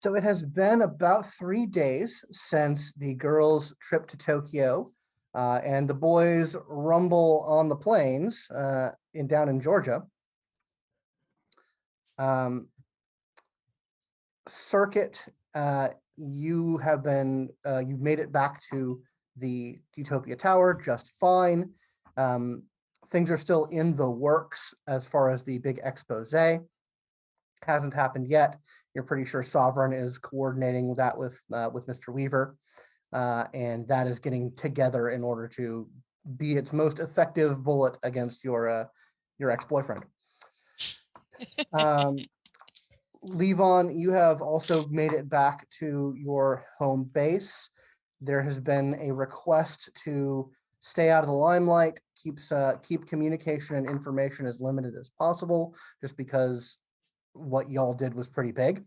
So it has been about 3 days since the girls' trip to Tokyo, and the boys' rumble on the plains down in Georgia. Circuit, you have been you've made it back to the Utopia Tower just fine. Things are still in the works as far as the big expose. Hasn't happened yet. You're pretty sure Sovereign is coordinating that with Mr. Weaver, and that is getting together in order to be its most effective bullet against your ex-boyfriend. Levon, you have also made it back to your home base. There has been a request to stay out of the limelight, keep communication and information as limited as possible, just because what y'all did was pretty big.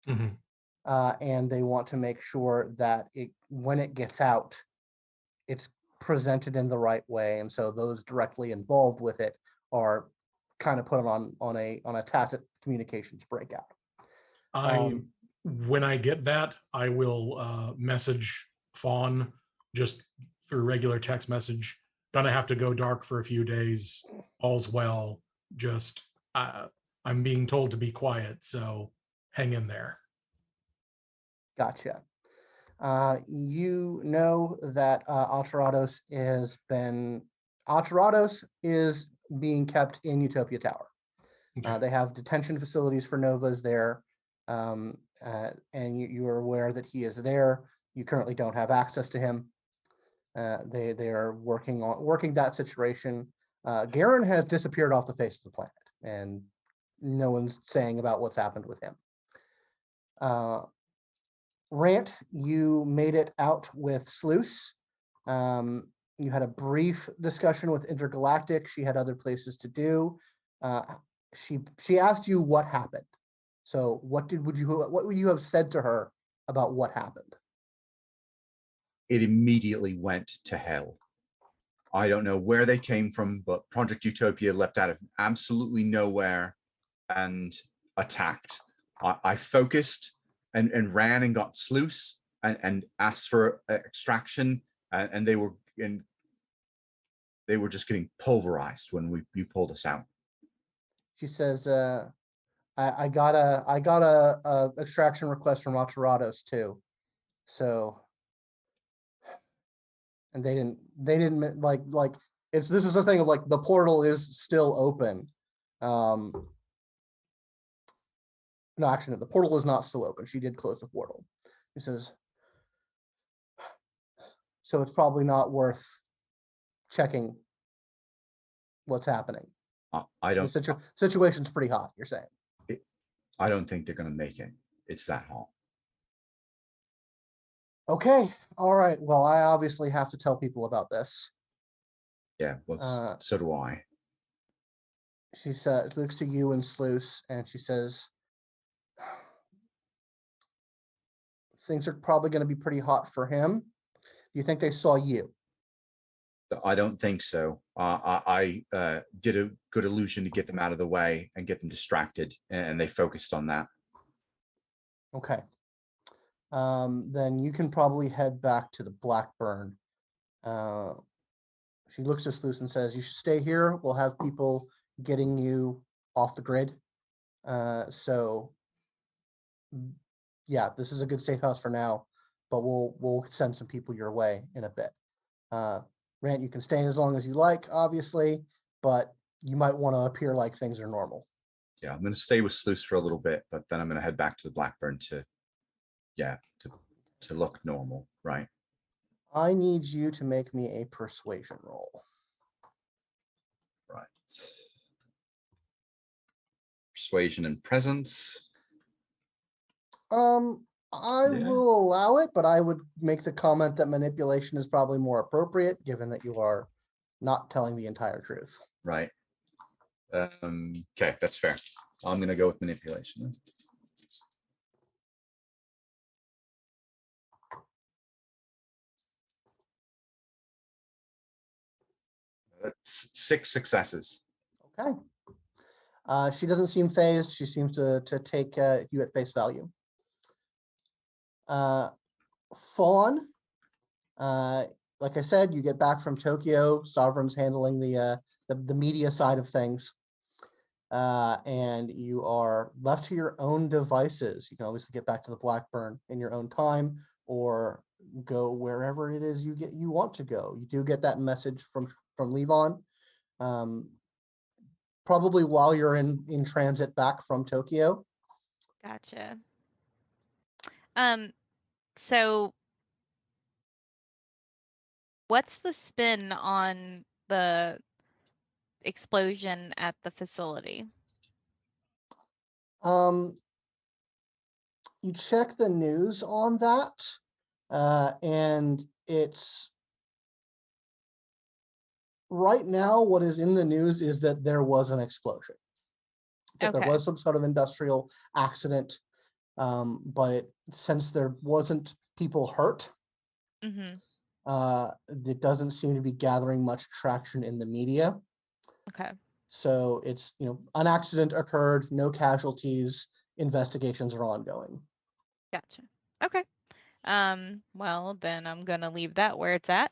Mm-hmm. And they want to make sure that when it gets out, it's presented in the right way. And so those directly involved with it are kind of put on a tacit communications breakout. When I get that, I will message Fawn just through regular text message. Gonna have to go dark for a few days. All's well. Just I'm being told to be quiet, so hang in there. Gotcha. You know that Aterrados is being kept in Utopia Tower. Okay. They have detention facilities for Novas there, and you are aware that he is there. You currently don't have access to him. They are working that situation. Garen has disappeared off the face of the planet, and no one's saying about what's happened with him. Rant, you made it out with Sluice. You had a brief discussion with Intergalactic. She had other places to do. She asked you what happened. So what would you have said to her about what happened? It immediately went to hell. I don't know where they came from, but Project Utopia leapt out of absolutely nowhere and attacked. I focused and ran and got Sluice and asked for extraction, and they were just getting pulverized when you pulled us out. She says, I got a extraction request from Aterrados too. So, and they didn't like this is the thing of like the portal is still open. No, actually, the portal is not still open. She did close the portal. He says, so it's probably not worth checking what's happening. I don't. The situation's pretty hot. You're saying? I don't think they're going to make it. It's that hot. Okay. All right. Well, I obviously have to tell people about this. Yeah. Well, so do I. She looks to you and Sluice, and she says, things are probably going to be pretty hot for him. Do you think they saw you? I don't think so. I did a good illusion to get them out of the way and get them distracted, and they focused on that. Okay. Then you can probably head back to the Blackburn. She looks at Sluice and says, you should stay here. We'll have people getting you off the grid. So yeah, this is a good safe house for now, but we'll send some people your way in a bit. Rant, you can stay as long as you like, obviously, but you might want to appear like things are normal. Yeah, I'm going to stay with Sluice for a little bit, but then I'm going to head back to the Blackburn to look normal, right? I need you to make me a persuasion roll. Right. Persuasion and presence. I will allow it, but I would make the comment that manipulation is probably more appropriate, given that you are not telling the entire truth. Right. Okay, that's fair. I'm going to go with manipulation then. That's 6 successes. Okay. She doesn't seem phased. She seems to take you at face value. Fawn, like I said, you get back from Tokyo. Sovereign's handling the media side of things, and you are left to your own devices. You can obviously get back to the Blackburn in your own time, or go wherever it is you want to go. You do get that message from Levon, probably while you're in transit back from Tokyo. Gotcha. So what's the spin on the explosion at the facility? You check the news on that, and it's right now what is in the news is that there was an explosion, that there Okay. was some sort of industrial accident, but since there wasn't people hurt, Mm-hmm. it doesn't seem to be gathering much traction in the media. Okay. So it's, an accident occurred, no casualties, investigations are ongoing. Gotcha. Okay. Well, then I'm gonna leave that where it's at.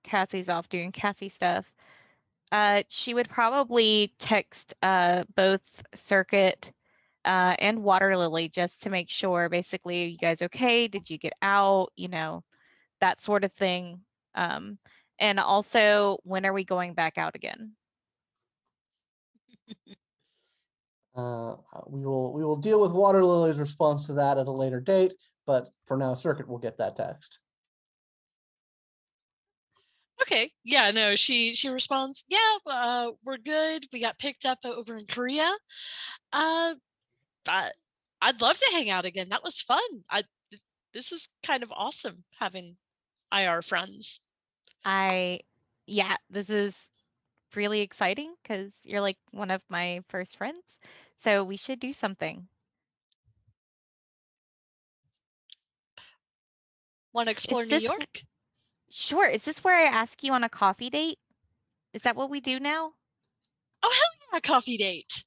Cassie's off doing Cassie stuff. She would probably text both Circuit and Waterlily just to make sure, basically, you guys okay? Did you get out? That sort of thing. And also, when are we going back out again? We will deal with Waterlily's response to that at a later date, but for now, Circuit will get that text. Okay. Yeah, no, she responds, yeah, we're good. We got picked up over in Korea. But I'd love to hang out again. That was fun. This is kind of awesome having IR friends. Yeah, this is really exciting because you're like one of my first friends. So we should do something. Want to explore New York? Sure. Is this where I ask you on a coffee date? Is that what we do now? Oh, hell yeah, a coffee date.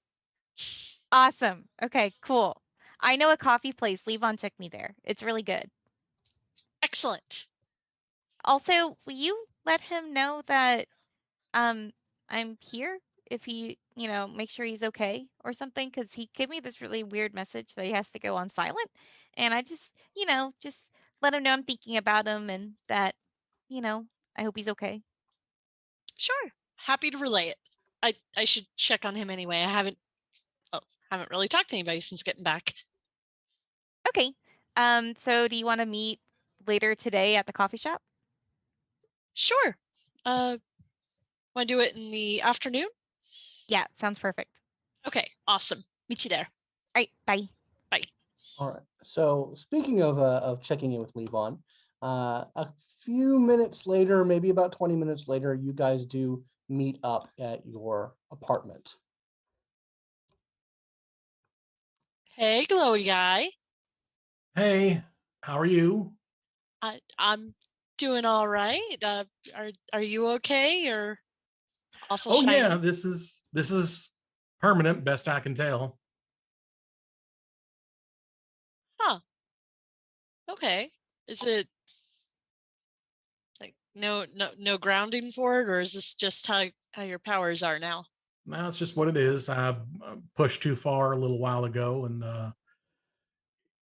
Awesome. Okay, cool. I know a coffee place. Levon took me there. It's really good. Excellent. Also, will you let him know that I'm here if he, make sure he's okay or something? Because he gave me this really weird message that he has to go on silent. And I just, just let him know I'm thinking about him and that, I hope he's okay. Sure. Happy to relay it. I should check on him anyway. I haven't really talked to anybody since getting back. Okay. So do you want to meet later today at the coffee shop? Sure. Want to do it in the afternoon? Yeah, sounds perfect. Okay, awesome. Meet you there. All right, bye. Bye. All right. So speaking of checking in with Levon, a few minutes later, maybe about 20 minutes later, you guys do meet up at your apartment. Hey, glowy guy. Hey, how are you? I'm doing all right. Are you okay or awful Oh shiny? yeah, this is permanent, best I can tell. Huh. Okay. Is it like no grounding for it, or is this just how your powers are now? Now it's just what it is. I pushed too far a little while ago, and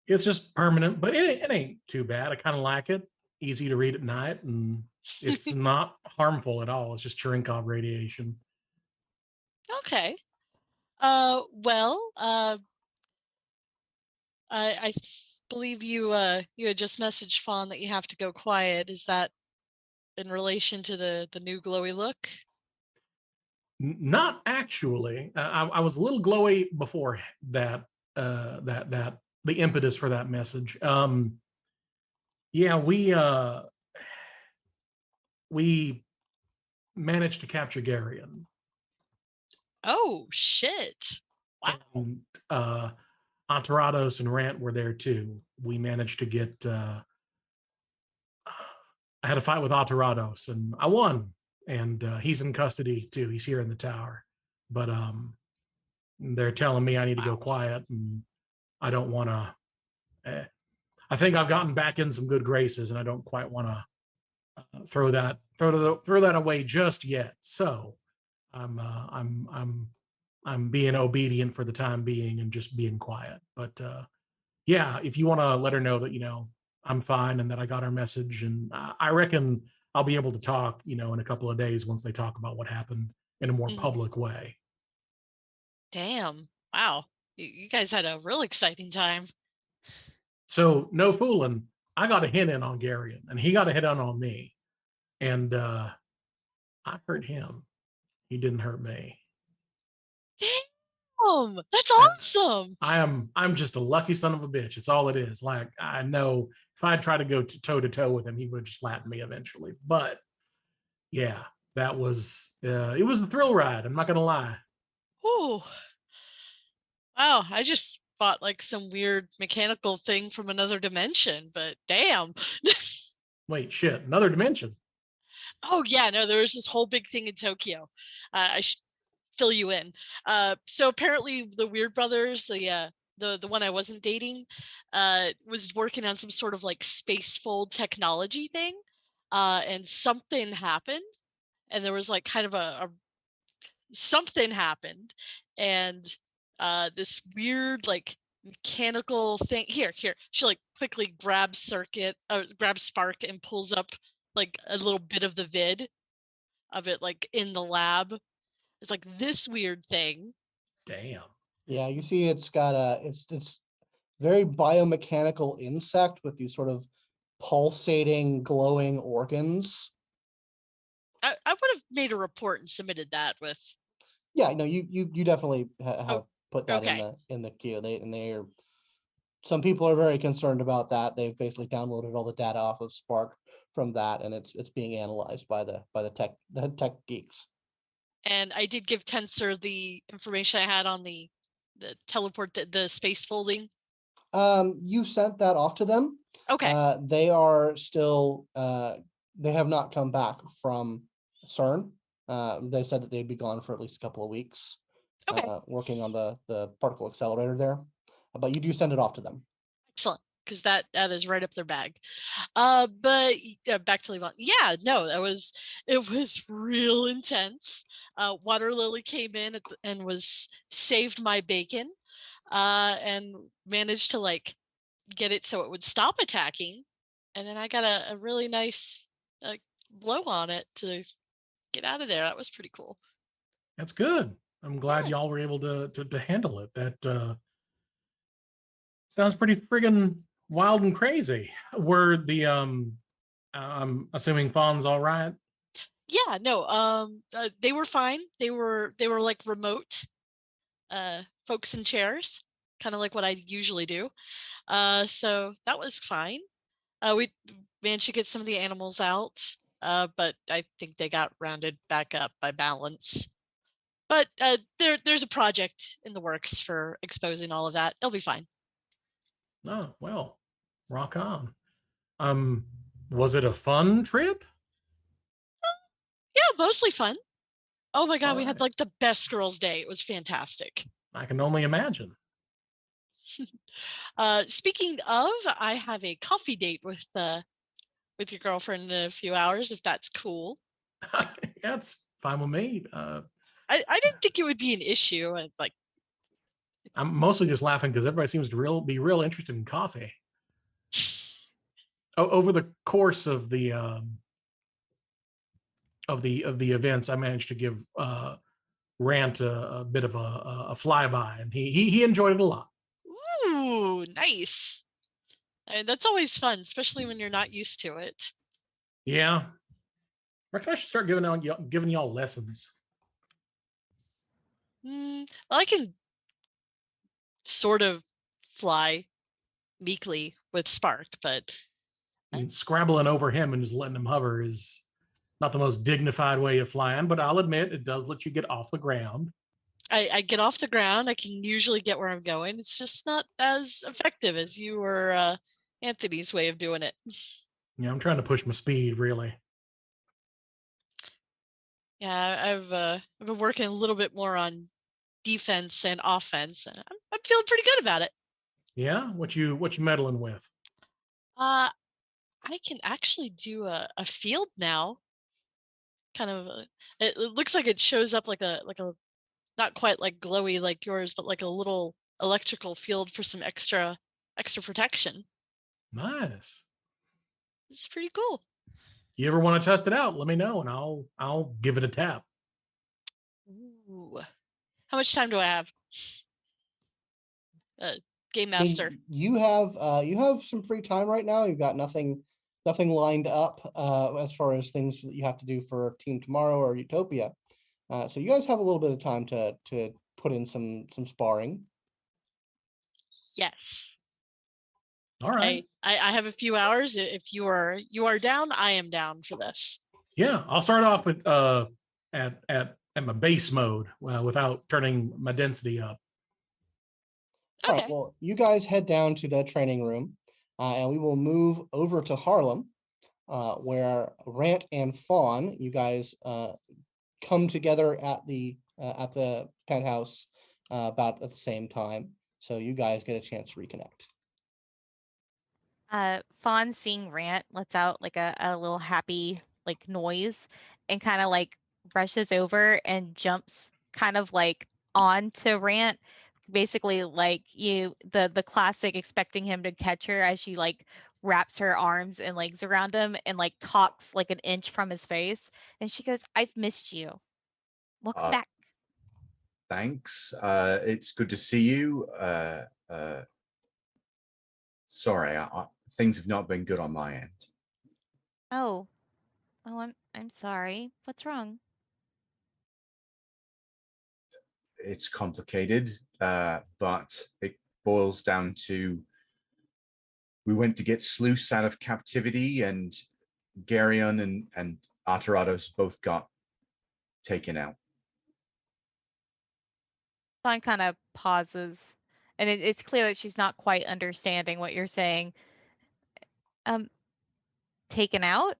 it's just permanent. But it ain't too bad. I kind of like it. Easy to read at night, and it's not harmful at all. It's just Cherenkov radiation. Okay. Well, I believe you had just messaged Fawn that you have to go quiet. Is that in relation to the new glowy look? Not actually. I was a little glowy before that. That the impetus for that message. Yeah, we managed to capture Garion. Oh shit! Wow. And, Aterrados and Rant were there too. We managed to get. I had a fight with Aterrados and I won. And he's in custody too. He's here in the tower, but they're telling me I need to go quiet. And I don't want to. I think I've gotten back in some good graces, and I don't quite want to throw that away just yet. So I'm being obedient for the time being and just being quiet. But yeah, if you want to let her know that I'm fine and that I got her message, and I reckon I'll be able to talk in a couple of days once they talk about what happened in a more public way. Damn. Wow. You guys had a real exciting time. So no fooling, I got a hit in on Garion, and he got a hit in on me, and I hurt him. He didn't hurt me. Damn, that's awesome. I'm just a lucky son of a bitch. It's all it is. Like, I know if I'd try to go toe to toe with him, he would have just slapped me eventually. But yeah, that was it was the thrill ride. I'm not gonna lie. Ooh. Wow, I just bought like some weird mechanical thing from another dimension, but damn. Wait, shit, another dimension. Oh yeah, no, there was this whole big thing in Tokyo. I should fill you in. So apparently the Weird Brothers, the one I wasn't dating, was working on some sort of like space fold technology thing, and something happened, and there was like kind of a something happened, and this weird like mechanical thing. Here, she like quickly grabs Spark and pulls up like a little bit of the vid of it like in the lab. It's like this weird thing. Damn. Yeah, you see it's got it's very biomechanical insect with these sort of pulsating, glowing organs. I would have made a report and submitted that with. Yeah, no, you definitely have put that okay. in the queue. They're some people are very concerned about that. They've basically downloaded all the data off of Spark from that, and it's being analyzed by the tech geeks. And I did give Tensor the information I had on the teleport, the space folding. You sent that off to them. Okay. They are still they have not come back from CERN. They said that they'd be gone for at least a couple of weeks. Okay. Working on the particle accelerator there. But you do send it off to them. Excellent, because that is right up their bag. But back to Levon. Yeah, no, it was real intense. Waterlily came in and was saved my bacon, and managed to like get it so it would stop attacking, and then I got a really nice blow on it to get out of there. That was pretty cool. That's good. I'm glad y'all were able to handle it. That sounds pretty friggin' wild and crazy. Were the I'm assuming Fawn's all right? Yeah, no, they were fine. They were like remote folks in chairs, kind of like what I usually do. So that was fine. We managed to get some of the animals out, but I think they got rounded back up by balance. But there's a project in the works for exposing all of that. It'll be fine. Oh, well, rock on. Was it a fun trip? Yeah, mostly fun. Oh my God, All we right. had like the best girls' day. It was fantastic. I can only imagine. Speaking of, I have a coffee date with your girlfriend in a few hours, if that's cool. That's fine with me. I didn't think it would be an issue. Like, I'm mostly just laughing because everybody seems to be real interested in coffee. Over the course of the events, I managed to give Rant a bit of a flyby, and he enjoyed it a lot. ooh, nice. And that's always fun, especially when you're not used to it. Yeah, I reckon I should start giving y'all lessons. Well, I can sort of fly meekly with Spark, but I mean, scrabbling over him and just letting him hover is not the most dignified way of flying, but I'll admit it does let you get off the ground. I get off the ground. I can usually get where I'm going. It's just not as effective as you or Anthony's way of doing it. Yeah, I'm trying to push my speed, really. Yeah, I've been working a little bit more on defense and offense, and I'm feeling pretty good about it. Yeah, what you meddling with? I can actually do a field now. Kind of, it looks like it shows up like a not quite like glowy like yours, but like a little electrical field for some extra protection. Nice. It's pretty cool. You ever want to test it out? Let me know, and I'll give it a tap. Ooh. How much time do I have? Game I mean, master. you have some free time right now. You've got nothing lined up as far as things that you have to do for Team Tomorrow or Utopia. So you guys have a little bit of time to put in some sparring. Yes. All right. I have a few hours. If you are down, I am down for this. Yeah, I'll start off with at my base mode without turning my density up. All right, Okay. well, you guys head down to the training room, and we will move over to Harlem, where Rant and Fawn, you guys come together at the penthouse about at the same time. So you guys get a chance to reconnect. Fawn seeing Rant lets out like a little happy like noise and kind of like brushes over and jumps kind of like onto Rant. Basically like the classic expecting him to catch her as she like wraps her arms and legs around him and like talks like an inch from his face. And she goes, "I've missed you. Welcome Uh, back." Thanks. It's good to see you. Sorry, things have not been good on my end. Oh, I'm sorry. What's wrong? It's complicated, but it boils down to we went to get Sluice out of captivity, and Garyon and Aterrados both got taken out. Fawn kind of pauses, and it's clear that she's not quite understanding what you're saying. Um, Taken out?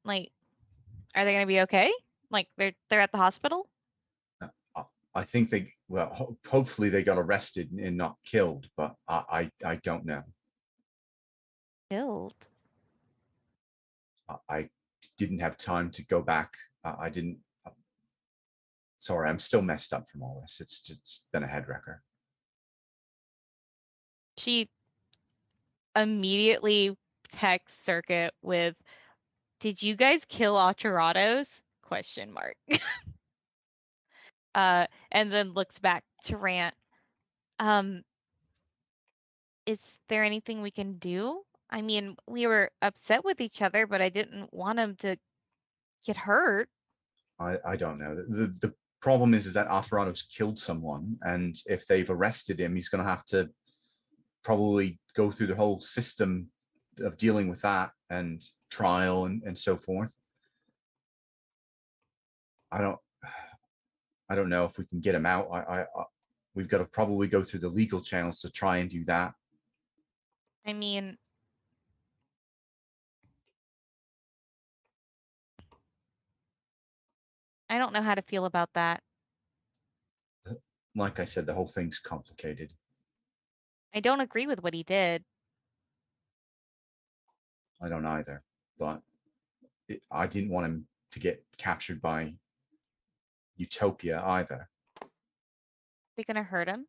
Like, are they gonna be okay? Like, they're at the hospital? I think hopefully they got arrested and not killed, but I don't know. Killed? I didn't have time to go back. I didn't. Sorry, I'm still messed up from all this. It's just been a head wrecker. She immediately texts Circuit with, "Did you guys kill Aterrados?" Question mark. And then looks back to Rant. Um, is there anything we can do? I mean, we were upset with each other, but I didn't want him to get hurt. I don't know. The problem is that Aterrados killed someone, and if they've arrested him, he's going to have to probably go through the whole system of dealing with that and trial and so forth. I don't know if we can get him out. We've got to probably go through the legal channels to try and do that. I mean, I don't know how to feel about that. Like I said, the whole thing's complicated. I don't agree with what he did. I don't either, but I didn't want him to get captured by Utopia either. They're gonna hurt him.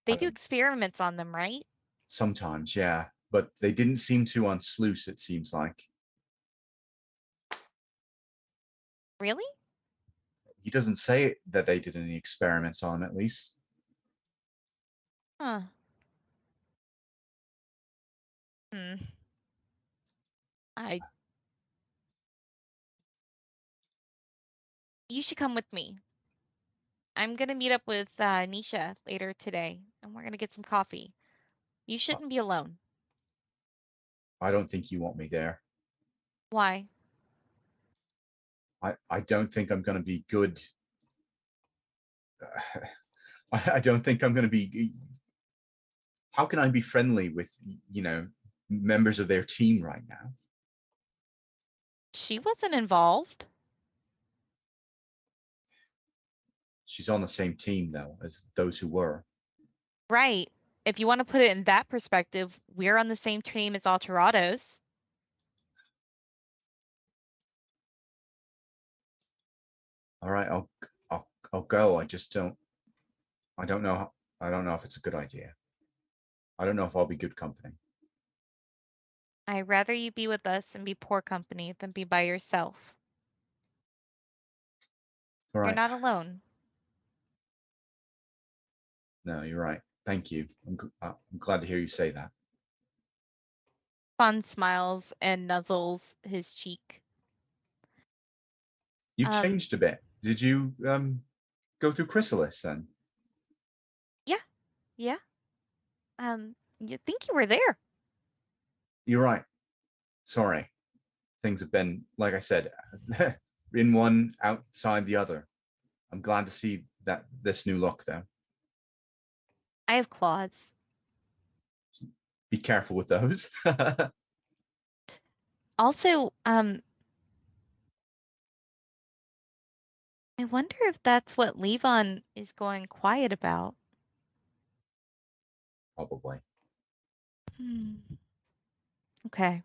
They do experiments on them, right? Sometimes, yeah, but they didn't seem to on Sluice, it seems like. Really? He doesn't say that they did any experiments on him, at least. Huh. I. You should come with me. I'm gonna meet up with Nisha later today, and we're gonna get some coffee. You shouldn't be alone. I don't think you want me there. Why? I don't think I'm going to be good. I don't think I'm going to be. How can I be friendly with, members of their team right now? She wasn't involved. She's on the same team, though, as those who were. Right. if you want to put it in that perspective, we're on the same team as Aterrados. All right, I'll go. I just don't. I don't know. I don't know if it's a good idea. I don't know if I'll be good company. I'd rather you be with us and be poor company than be by yourself. All You're right. not alone. No, you're right. Thank you. I'm glad to hear you say that. Fawn smiles and nuzzles his cheek. You've changed a bit. Did you go through Chrysalis then? Yeah. You think you were there? You're right. Sorry. Things have been, like I said, in one outside the other. I'm glad to see that this new look though. I have claws. Be careful with those. Also, I wonder if that's what Levon is going quiet about. Probably. Okay.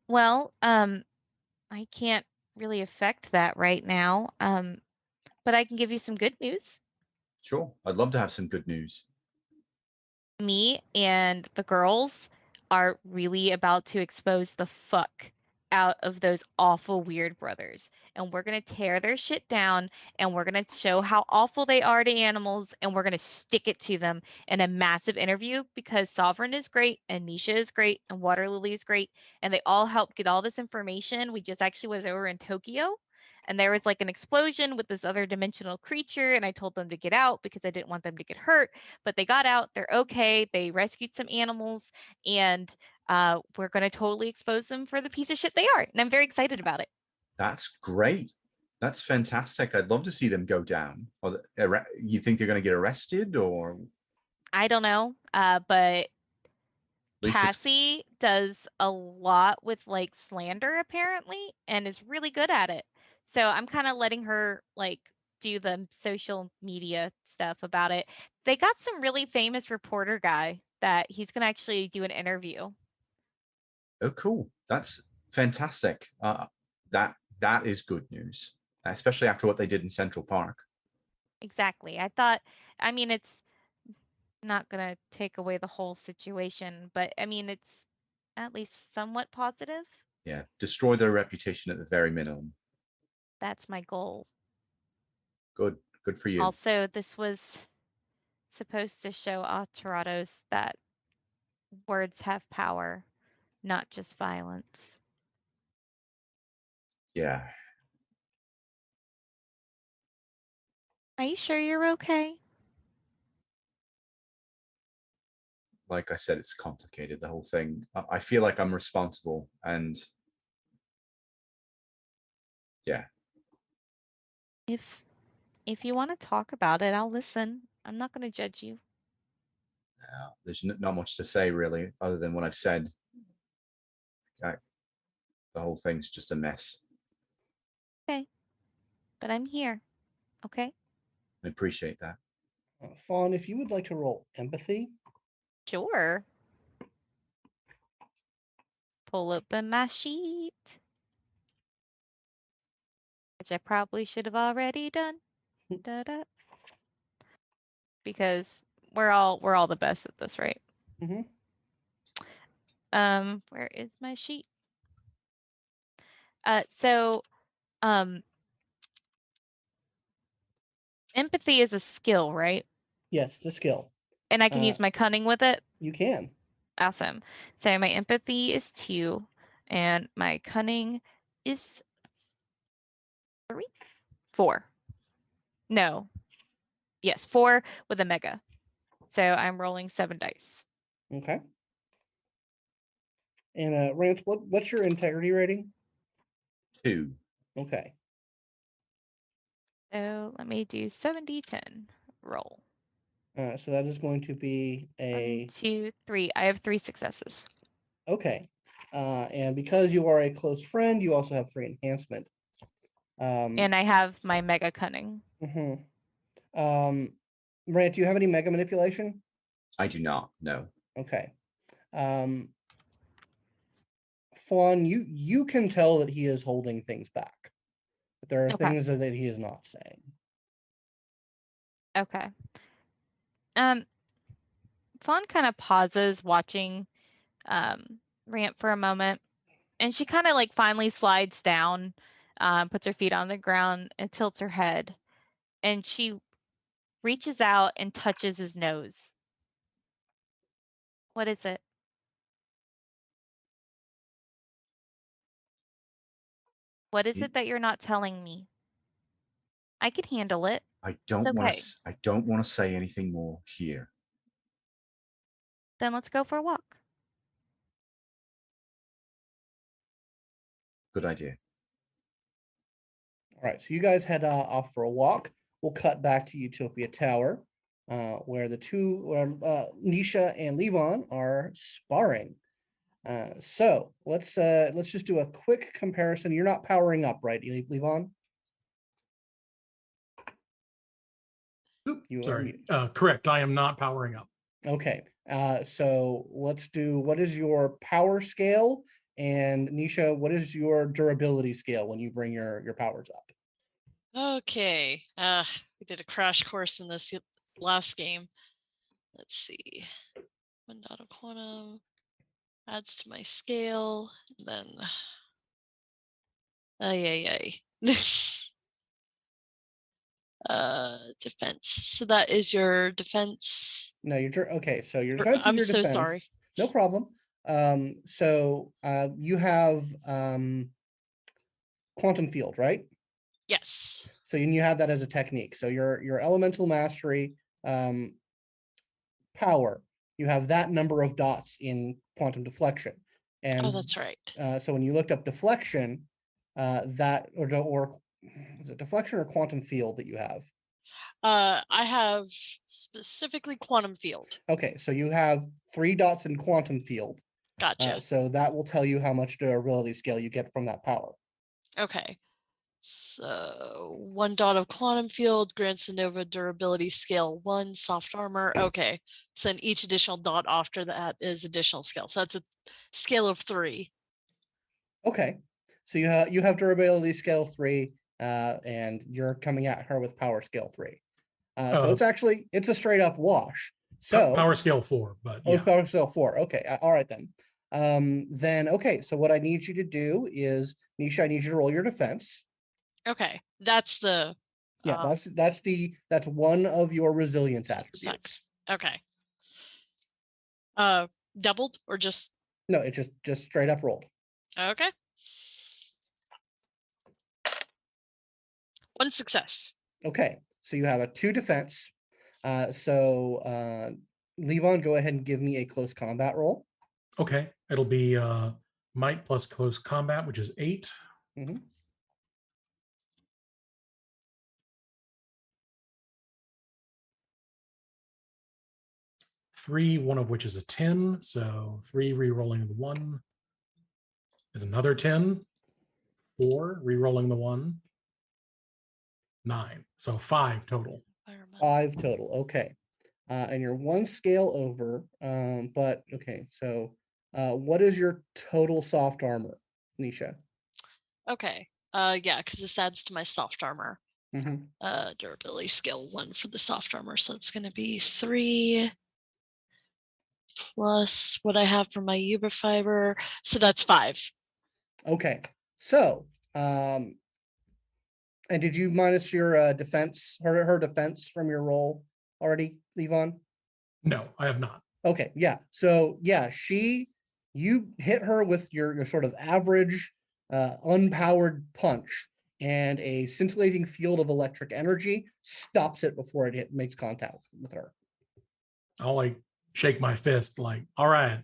Well, I can't really affect that right now. But I can give you some good news. Sure. I'd love to have some good news. Me and the girls are really about to expose the fuck out of those awful weird brothers. And we're going to tear their shit down and we're going to show how awful they are to animals and we're going to stick it to them in a massive interview because Sovereign is great and Nisha is great and Waterlily is great and they all helped get all this information. We just actually was over in Tokyo and there was like an explosion with this other dimensional creature and I told them to get out because I didn't want them to get hurt, but they got out. They're okay. They rescued some animals and we're going to totally expose them for the piece of shit they are. And I'm very excited about it. That's great. That's fantastic. I'd love to see them go down. Or you think they're going to get arrested, or I don't know, but least it's Cassie does a lot with like slander apparently and is really good at it. So I'm kind of letting her like do the social media stuff about it. They got some really famous reporter guy that he's going to actually do an interview. oh cool. That's fantastic. That is good news, especially after what they did in Central Park. Exactly. I mean, it's not going to take away the whole situation, but I mean, it's at least somewhat positive. Yeah, destroy their reputation at the very minimum. That's my goal. Good for you. Also, this was supposed to show Aterrados that words have power, not just violence. Yeah. Are you sure you're okay? Like I said, it's complicated, the whole thing. I feel like I'm responsible, and yeah. If you want to talk about it, I'll listen. I'm not going to judge you. There's not much to say really, other than what I've said. The whole thing's just a mess. Okay. But I'm here. Okay? I appreciate that. Fawn, if you would like to roll empathy. Sure. Pull open my sheet. Which I probably should have already done. Da-da. Because we're all the best at this, right? Mm-hmm. Where is my sheet? So empathy is a skill, right? Yes, it's a skill. And I can use my cunning with it. You can. Awesome. So my empathy is 2 and my cunning is 3? 4. No. Yes, 4 with a mega. So I'm rolling 7 dice. Okay. And Rant, what's your integrity rating? 2. Okay. So let me do 70-10 roll. So that is going to be 1, 2, 3. I have 3 successes. okay. And because you are a close friend, you also have 3 enhancement. And I have my mega cunning. Mhm. Rant, do you have any mega manipulation? I do not. No. Okay. Fawn, you can tell that he is holding things back. But there are Okay. things that he is not saying. Okay. Fawn kind of pauses watching Rant for a moment, and she kind of like finally slides down, puts her feet on the ground and tilts her head, and she reaches out and touches his nose. What is it? What is You- it that you're not telling me? I can handle it. I don't It's want okay. to. I don't want to say anything more here. Then let's go for a walk. Good idea. All right, so you guys head off for a walk. We'll cut back to Utopia Tower, where Nisha and Levon are sparring. So let's just do a quick comparison. You're not powering up, right, Levon? Oop, You are sorry. muted. Correct. I am not powering up. Okay, so let's do, what is your power scale? And Nisha, what is your durability scale when you bring your powers up? Okay. We did a crash course in this last game. Let's see. 1 dot of quantum adds to my scale. And then defense. So that is your defense. No, okay, so your defense is I'm your so defense. sorry. No problem. So you have quantum field, right? Yes. So you have that as a technique. So your elemental mastery power, you have that number of dots in quantum deflection. And Oh, that's right. so when you looked up deflection, that or is it deflection or quantum field that you have? I have specifically quantum field. Okay, so you have 3 dots in quantum field. Gotcha. So that will tell you how much durability scale you get from that power. Okay. So 1 dot of quantum field grants a Nova durability scale 1 soft armor. Okay. So then each additional dot after that is additional scale. So that's a scale of 3. Okay, so you have durability scale 3, and you're coming at her with power scale 3. So it's a straight up wash. So Power scale 4, but oh, yeah. power scale 4. Okay, all right then. Then okay, so what I need you to do is, Nisha, I need you to roll your defense. Okay. That's the Yeah, that's one of your resilience attributes. Okay. Doubled or just No, it just straight up rolled. okay. 1 success. Okay, so you have a 2 defense. Levon, go ahead and give me a close combat roll. Okay. It'll be might plus close combat, which is 8. Mhm. 3, one of which is a 10. So 3 re-rolling the 1 is another 10. 4 re-rolling the 1. 9. So 5 total. 5 total. Okay. And you're 1 scale over. But okay, so what is your total soft armor, Nisha? Okay. Yeah, because this adds to my soft armor. Mhm. Durability scale 1 for the soft armor. So it's gonna be 3 plus what I have for my Uber fiber. So that's 5. Okay. So and did you minus your defense, her defense from your roll already, Levon? No, I have not. Okay, yeah. So yeah, you hit her with your sort of average unpowered punch, and a scintillating field of electric energy stops it before it makes contact with her. I'll like shake my fist like, all right,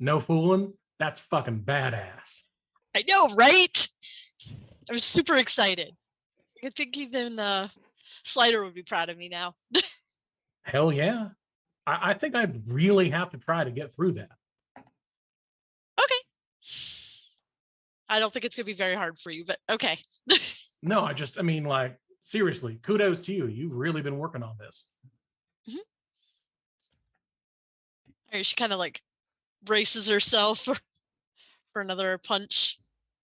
no fooling. That's fucking badass. I know, right? I'm super excited. I think even Slider would be proud of me now. Hell yeah. I think I'd really have to try to get through that. Okay. I don't think it's gonna be very hard for you, but okay. No, I mean, like, seriously, kudos to you. You've really been working on this. She kind of like braces herself for another punch.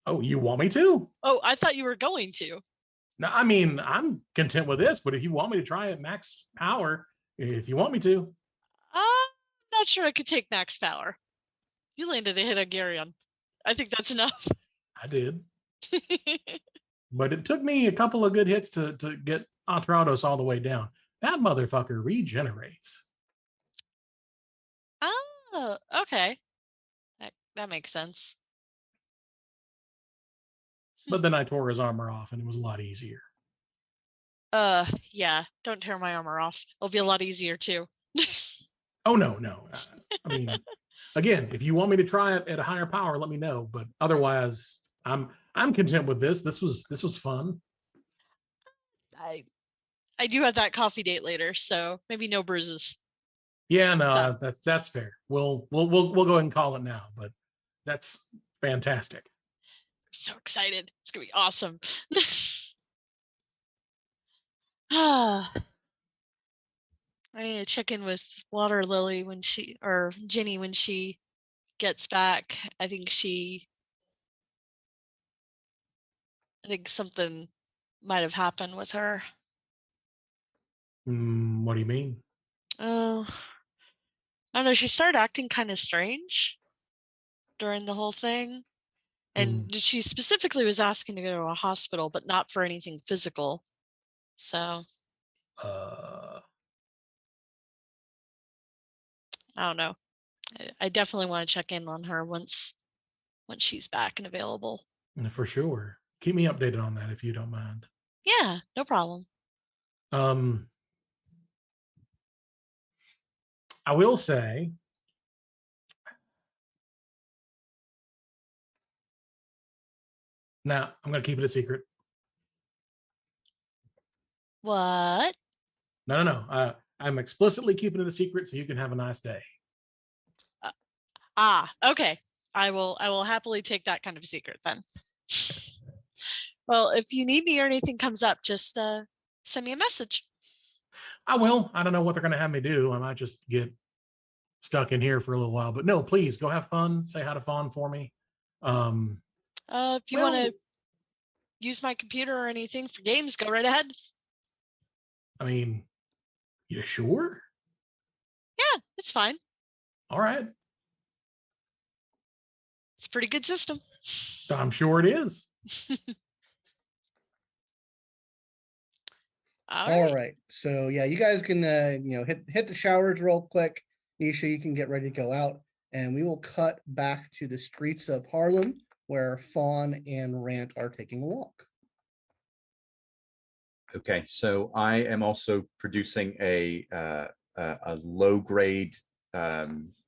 Oh, you want me to? Oh, I thought you were going to. No, I mean, I'm content with this, but if you want me to try it max power, if you want me to. I'm not sure I could take max power. You landed a hit on Garyon. I think that's enough. I did. But it took me a couple of good hits to get Aterrados all the way down. That motherfucker regenerates. Oh, okay. That makes sense. But then I tore his armor off and it was a lot easier. Yeah, don't tear my armor off. It'll be a lot easier too. Oh, no. I mean, again, if you want me to try it at a higher power, let me know. But otherwise, I'm content with this. This was fun. I do have that coffee date later, so maybe no bruises. Yeah, no, Done. that's fair. We'll go ahead and call it now, but that's fantastic. I'm so excited. It's gonna be awesome. I need to check in with Waterlily or Ginny when she gets back. I think something might have happened with her. What do you mean? Oh, I don't know. She started acting kind of strange during the whole thing. And she specifically was asking to go to a hospital, but not for anything physical. So I don't know. I definitely want to check in on her once she's back and available. For sure. Keep me updated on that if you don't mind. Yeah, no problem. I will say, now I'm going to keep it a secret. What? No. I'm explicitly keeping it a secret so you can have a nice day. Okay. I will happily take that kind of secret then. Well, if you need me or anything comes up, just send me a message. I will. I don't know what they're going to have me do. I might just get stuck in here for a little while. But no, please go have fun. Say hi to Fawn for me. If you want to use my computer or anything for games, go right ahead. I mean, you sure? Yeah, it's fine. All right. It's a pretty good system. I'm sure it is. All right. So yeah, you guys can hit the showers real quick. Nisha, you can get ready to go out, and we will cut back to the streets of Harlem where Fawn and Rant are taking a walk. Okay, so I am also producing a low grade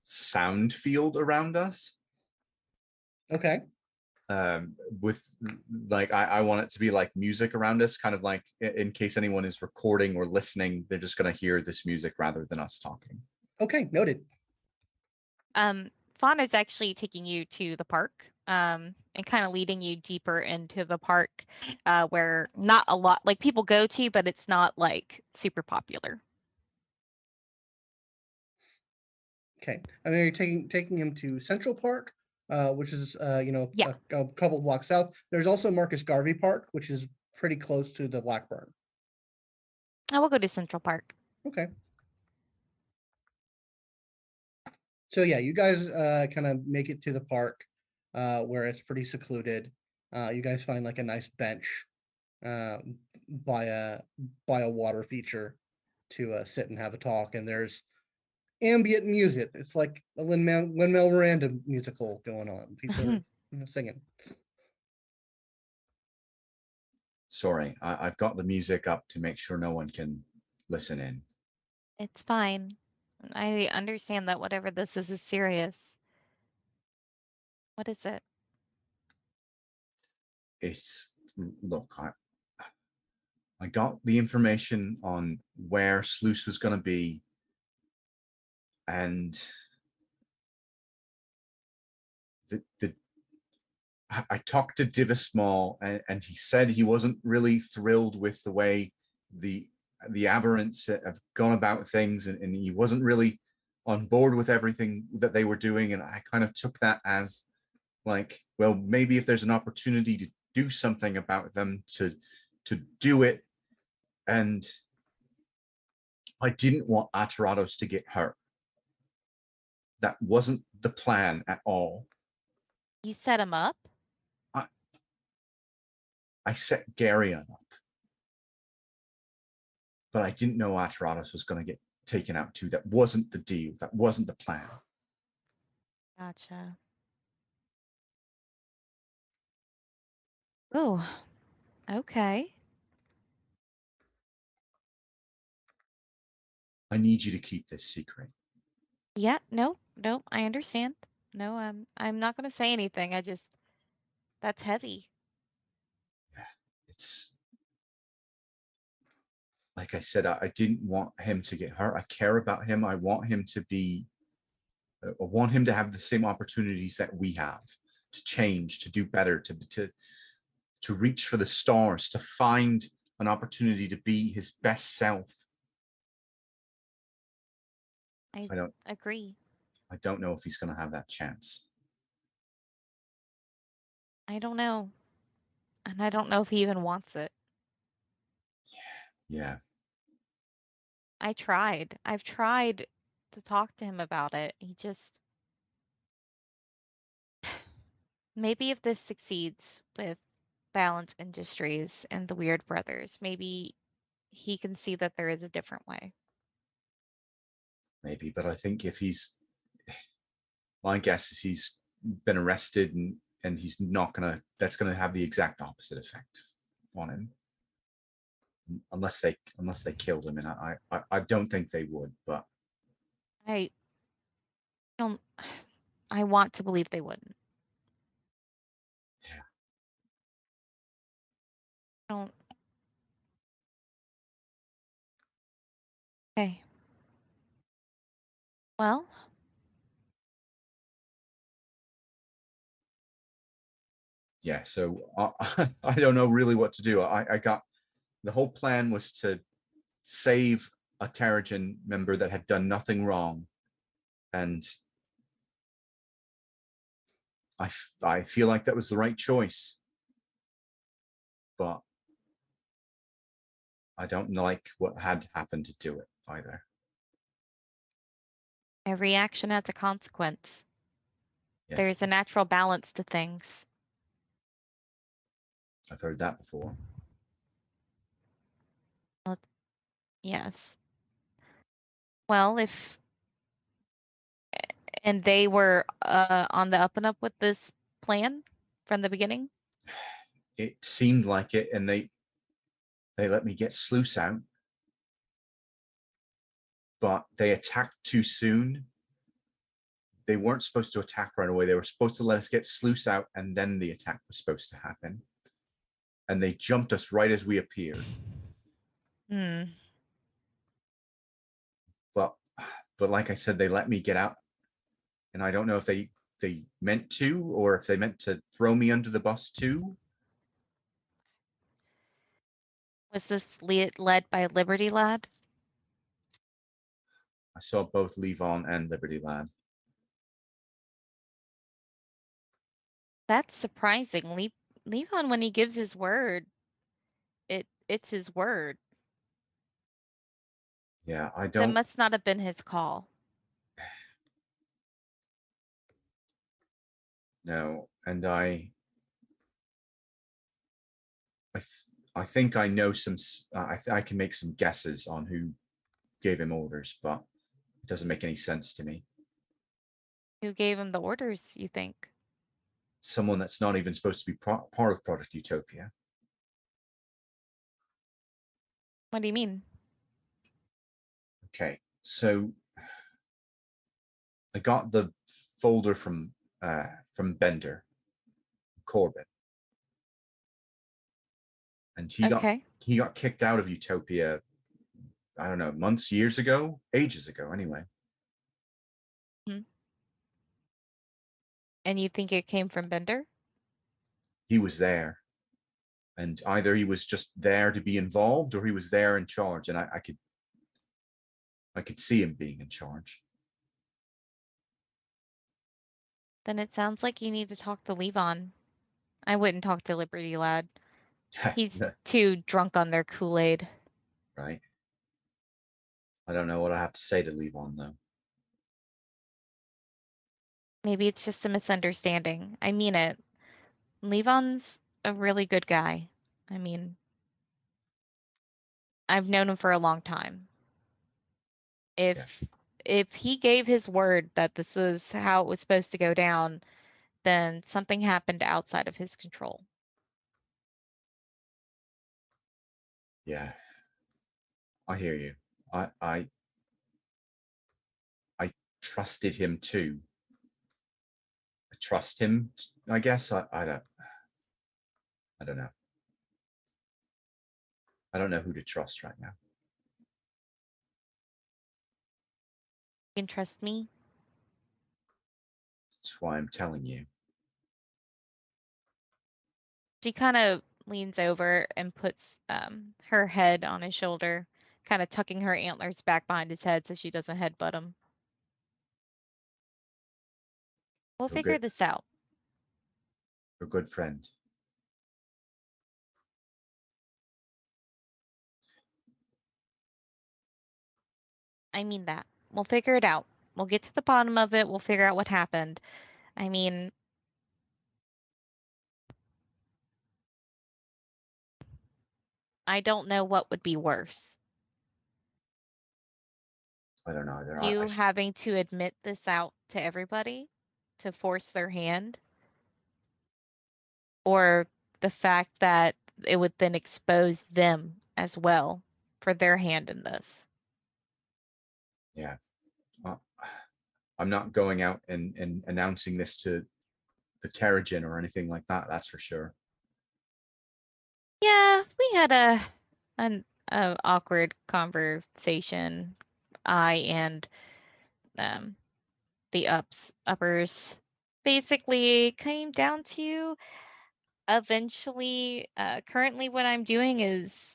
sound field around us. Okay. With like I want it to be like music around us, kind of like in case anyone is recording or listening, they're just going to hear this music rather than us talking. Okay, noted. Fawn is actually taking you to the park and kind of leading you deeper into the park where not a lot like people go to, but it's not like super popular. Okay. I mean, you're taking him to Central Park, which is Yeah. a couple blocks south. There's also Marcus Garvey Park, which is pretty close to the Blackburn. I will go to Central Park. Okay. So yeah, you guys kind of make it to the park where it's pretty secluded. You guys find like a nice bench by a water feature to sit and have a talk, and there's ambient music. It's like a Lin-Manuel Miranda musical going on. People are singing. Sorry, I've got the music up to make sure no one can listen in. It's fine. I understand that whatever this is serious. What is it? Look, I got the information on where Sluice was going to be, and I talked to Divismall, and he said he wasn't really thrilled with the way the Aberrants have gone about things, and he wasn't really on board with everything that they were doing, and I kind of took that as like, well, maybe if there's an opportunity to do something about them, to do it. And I didn't want Aterrados to get hurt. That wasn't the plan at all. You set him up? I set Garyon up, but I didn't know Aterrados was going to get taken out too. That wasn't the deal. That wasn't the plan. Gotcha. Oh, okay. I need you to keep this secret. Yeah, no, I understand. No, I'm not gonna say anything. That's heavy. It's like I said, I didn't want him to get hurt. I care about him. I want him to be, I want him to have the same opportunities that we have, to change, to do better, to reach for the stars, to find an opportunity to be his best self. I don't agree. I don't know if he's going to have that chance. I don't know. And I don't know if he even wants it. Yeah. I've tried to talk to him about it. He just, maybe if this succeeds with Balance Industries and the Weird Brothers, maybe he can see that there is a different way. Maybe, but I think if my guess is he's been arrested, and he's not gonna, that's gonna have the exact opposite effect on him. Unless they killed him, and I don't think they would, but I don't, I want to believe they wouldn't. yeah. Don't. Okay. Well, Yeah, so I don't know really what to do. I got, the whole plan was to save a Terrigen member that had done nothing wrong, and I feel like that was the right choice, but I don't like what had happened to do it either. every action has a consequence. Yeah. There's a natural balance to things. I've heard that before. Yes. Well, and they were on the up and up with this plan from the beginning. It seemed like it, and they let me get Sluice out, but they attacked too soon. They weren't supposed to attack right away. They were supposed to let us get Sluice out, and then the attack was supposed to happen. And they jumped us right as we appeared. Hmm. But like I said, they let me get out, and I don't know if they meant to, or if they meant to throw me under the bus too. Was this led by Liberty Lad? I saw both Levon and Liberty Lad. That's surprising. Levon, when he gives his word, it's his word. Yeah, I That don't. must not have been his call. No, and I think I know some. I can make some guesses on who gave him orders, but it doesn't make any sense to me. Who gave him the orders, you think? Someone that's not even supposed to be part of Project Utopia. What do you mean? Okay, so I got the folder from Bender, Corbett, and Okay. he got kicked out of Utopia. I don't know, months, years ago, ages ago, anyway. And you think it came from Bender? He was there, and either he was just there to be involved, or he was there in charge, and I could see him being in charge. Then it sounds like you need to talk to Levon. I wouldn't talk to Liberty Lad. He's too drunk on their Kool-Aid. Right. I don't know what I have to say to Levon though. Maybe it's just a misunderstanding. I mean it. Levon's a really good guy. I mean, I've known him for a long time. If he gave his word that this is how it was supposed to go down, then something happened outside of his control. Yeah. I hear you. I trusted him too. I trust him, I guess. I don't know. I don't know who to trust right now. You can trust me. That's why I'm telling you. She kind of leans over and puts her head on his shoulder, kind of tucking her antlers back behind his head so she doesn't headbutt him. We'll You're figure good. this out. You're a good friend. I mean that. We'll figure it out. We'll get to the bottom of it. We'll figure out what happened. I mean, I don't know what would be worse. I don't know either. You having to admit this out to everybody to force their hand, or the fact that it would then expose them as well for their hand in this. Yeah. I'm not going out and announcing this to the Terrigen or anything like that. That's for sure. Yeah, we had an awkward conversation. I and the uppers basically came down to eventually. Currently, what I'm doing is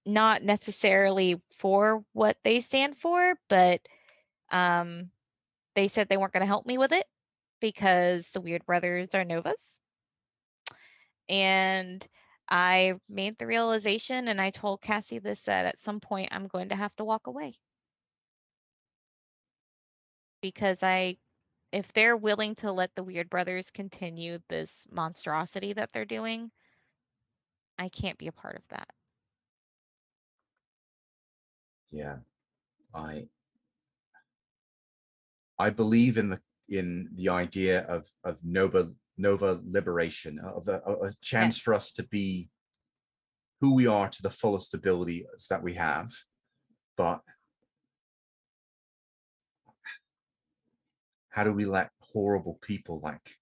not necessarily for what they stand for, but um, they said they weren't going to help me with it because the Weird Brothers are Novas. And I made the realization, and I told Cassie this, that at some point I'm going to have to walk away. Because if they're willing to let the Weird Brothers continue this monstrosity that they're doing, I can't be a part of that. Yeah. I believe in the idea of Nova liberation, of a chance Yes. for us to be who we are to the fullest abilities that we have. But how do we let horrible people like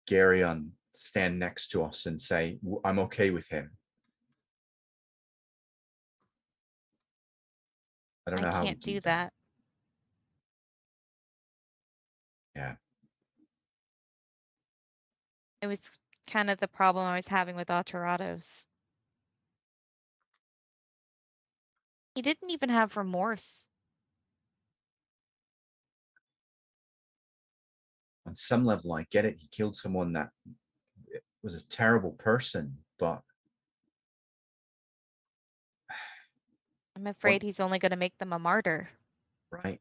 Garyon stand next to us and say, I'm okay with him? I don't know how we can't do do that. that. Yeah. It was kind of the problem I was having with Aterrados. He didn't even have remorse. On some level, I get it. He killed someone that was a terrible person, but I'm afraid he's only going to make them a martyr. right.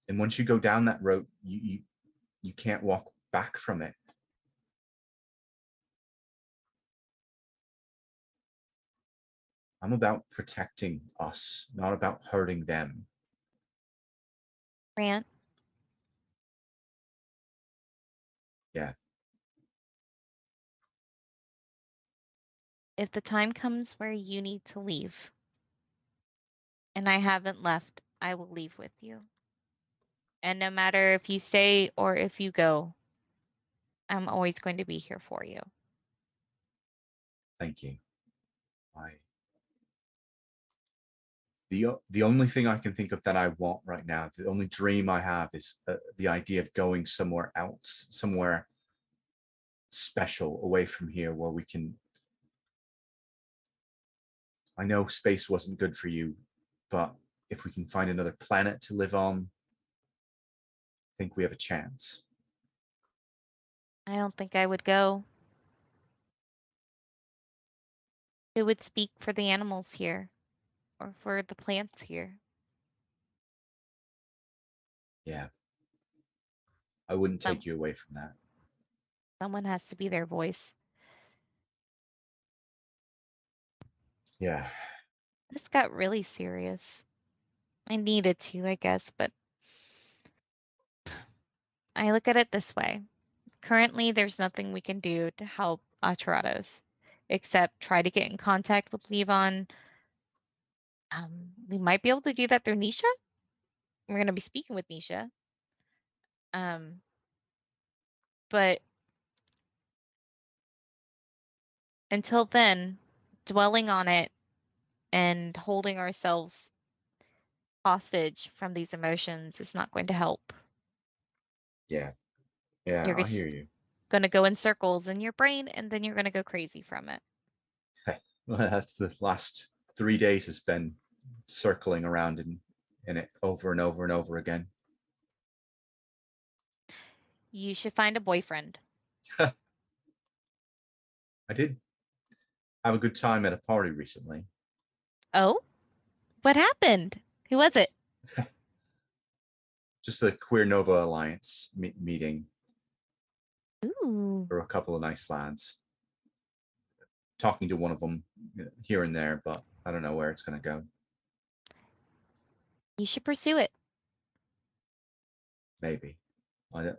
And once you go down that road, you can't walk back from it. I'm about protecting us, not about hurting them. Rant. Yeah. If the time comes where you need to leave, and I haven't left, I will leave with you. And no matter if you stay or if you go, I'm always going to be here for you. Thank you. The only thing I can think of that I want right now, the only dream I have is the idea of going somewhere else, somewhere special away from here where we can. I know space wasn't good for you, but if we can find another planet to live on, I think we have a chance. I don't think I would go. Who would speak for the animals here or for the plants here? Yeah. I wouldn't Some- take you away from that. Someone has to be their voice. Yeah. This got really serious. I needed to, I guess, but I look at it this way. Currently, there's nothing we can do to help Aterrados except try to get in contact with Levon. We might be able to do that through Nisha. We're going to be speaking with Nisha. But until then, dwelling on it and holding ourselves hostage from these emotions is not going to help. Yeah. Yeah. You're I hear just you. going to go in circles in your brain and then you're going to go crazy from it. Well, that's the last 3 days has been circling around in it over and over and over again. You should find a boyfriend. I did have a good time at a party recently. Oh, what happened? Who was it? Just a Queer Nova Alliance meeting Ooh, for a couple of nice lads. Talking to one of them here and there, but I don't know where it's going to go. you should pursue it. Maybe. I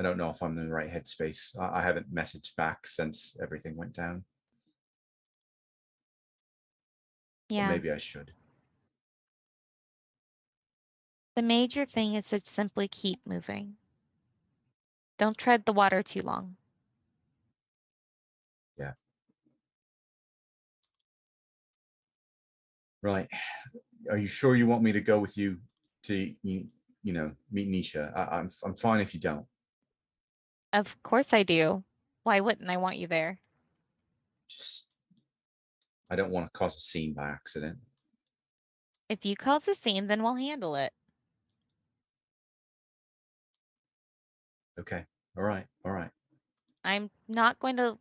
don't know if I'm in the right headspace. I haven't messaged back since everything went down. But Yeah. maybe I should. The major thing is to simply keep moving. Don't tread the water too long. Yeah. Right. Are you sure you want me to go with you to meet Nisha? I'm fine if you don't. Of course I do. Why wouldn't I want you there? Just I don't want to cause a scene by accident. If you cause a scene, then we'll handle it. Okay. All right. All right. I'm not going to.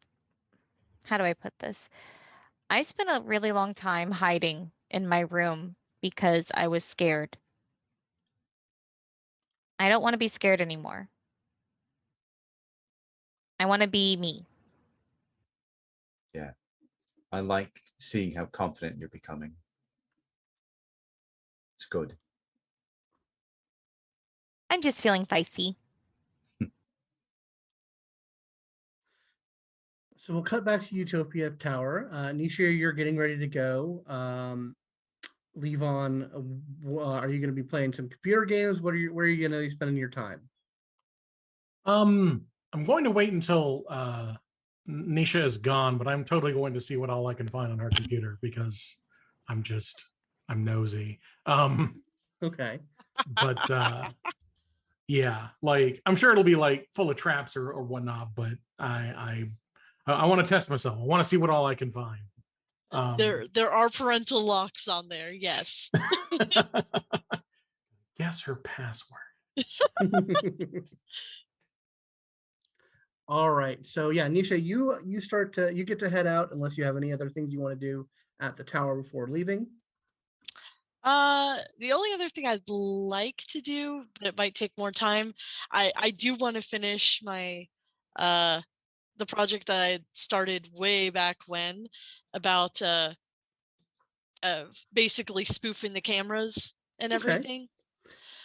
How do I put this? I spent a really long time hiding in my room because I was scared. I don't want to be scared anymore. I want to be me. Yeah. I like seeing how confident you're becoming. It's good. I'm just feeling feisty. So we'll cut back to Utopia Tower. Nisha, you're getting ready to go. Levon, are you going to be playing some computer games? Where are you going to be spending your time? I'm going to wait until Nisha is gone, but I'm totally going to see what all I can find on her computer because I'm nosy. Okay. But yeah, like I'm sure it'll be like full of traps or whatnot, but I want to test myself. I want to see what all I can find. There are parental locks on there. Yes. Guess her password. All right. So yeah, Nisha, you get to head out unless you have any other things you want to do at the tower before leaving. The only other thing I'd like to do, but it might take more time, I do want to finish my the project that I started way back when about basically spoofing the cameras and Okay. everything.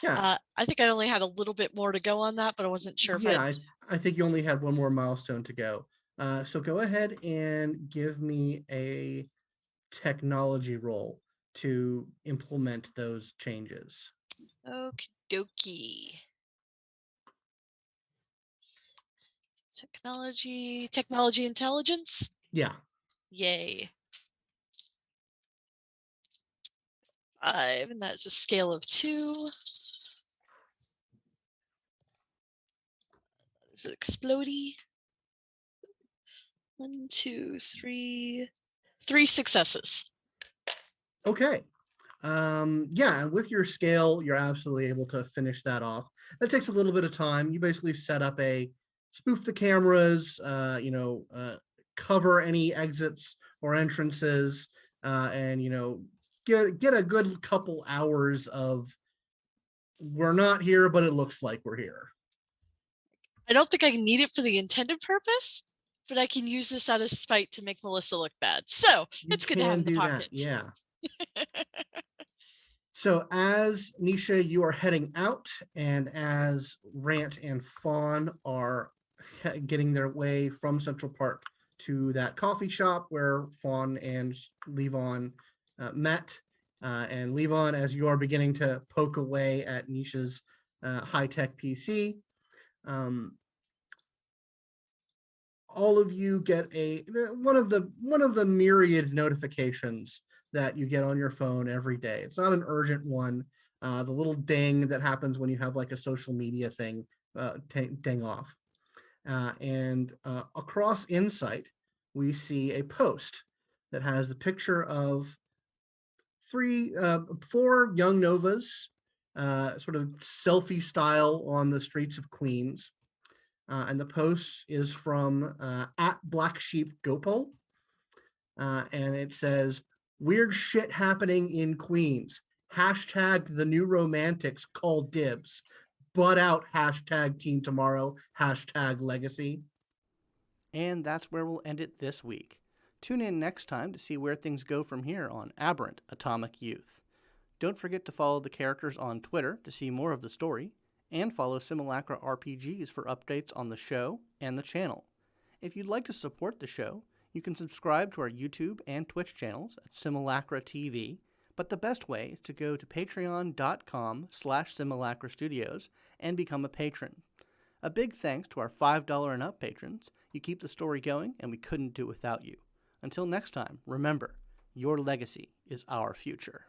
Yeah. I think I only had a little bit more to go on that, but I wasn't sure if Yeah, I think you only had one more milestone to go. So go ahead and give me a technology roll to implement those changes. Okie dokie. Technology intelligence. Yeah. Yay. 5, and that's a scale of 2. Is it explodey? 1, 2, 3. 3 successes. Okay. Yeah, and with your scale, you're absolutely able to finish that off. That takes a little bit of time. You basically set up a spoof the cameras, cover any exits or entrances, and get a good couple hours of we're not here, but it looks like we're here. I don't think I need it for the intended purpose, but I can use this out of spite to make Melissa look bad. So You it's good to have in the can do pocket. that, yeah. So as Nisha, you are heading out, and as Rant and Fawn are getting their way from Central Park to that coffee shop where Fawn and Levon met, and Levon, as you are beginning to poke away at Nisha's high-tech PC, all of you get one of the myriad notifications that you get on your phone every day. It's not an urgent one. The little ding that happens when you have like a social media thing ding off. And across Insight, we see a post that has the picture of four young Novas, sort of selfie style on the streets of Queens. And the post is from at Black Sheep Gopal. And it says, weird shit happening in Queens. Hashtag the new romantics call dibs. Butt out hashtag Team Tomorrow, hashtag legacy. And that's where we'll end it this week. Tune in next time to see where things go from here on Aberrant Atomic Youth. Don't forget to follow the characters on Twitter to see more of the story, and follow Simulacra RPGs for updates on the show and the channel. If you'd like to support the show, you can subscribe to our YouTube and Twitch channels at Simulacra TV, but the best way is to go to patreon.com/Simulacra Studios and become a patron. A big thanks to our $5 and up patrons. You keep the story going, and we couldn't do it without you. Until next time, remember, your legacy is our future.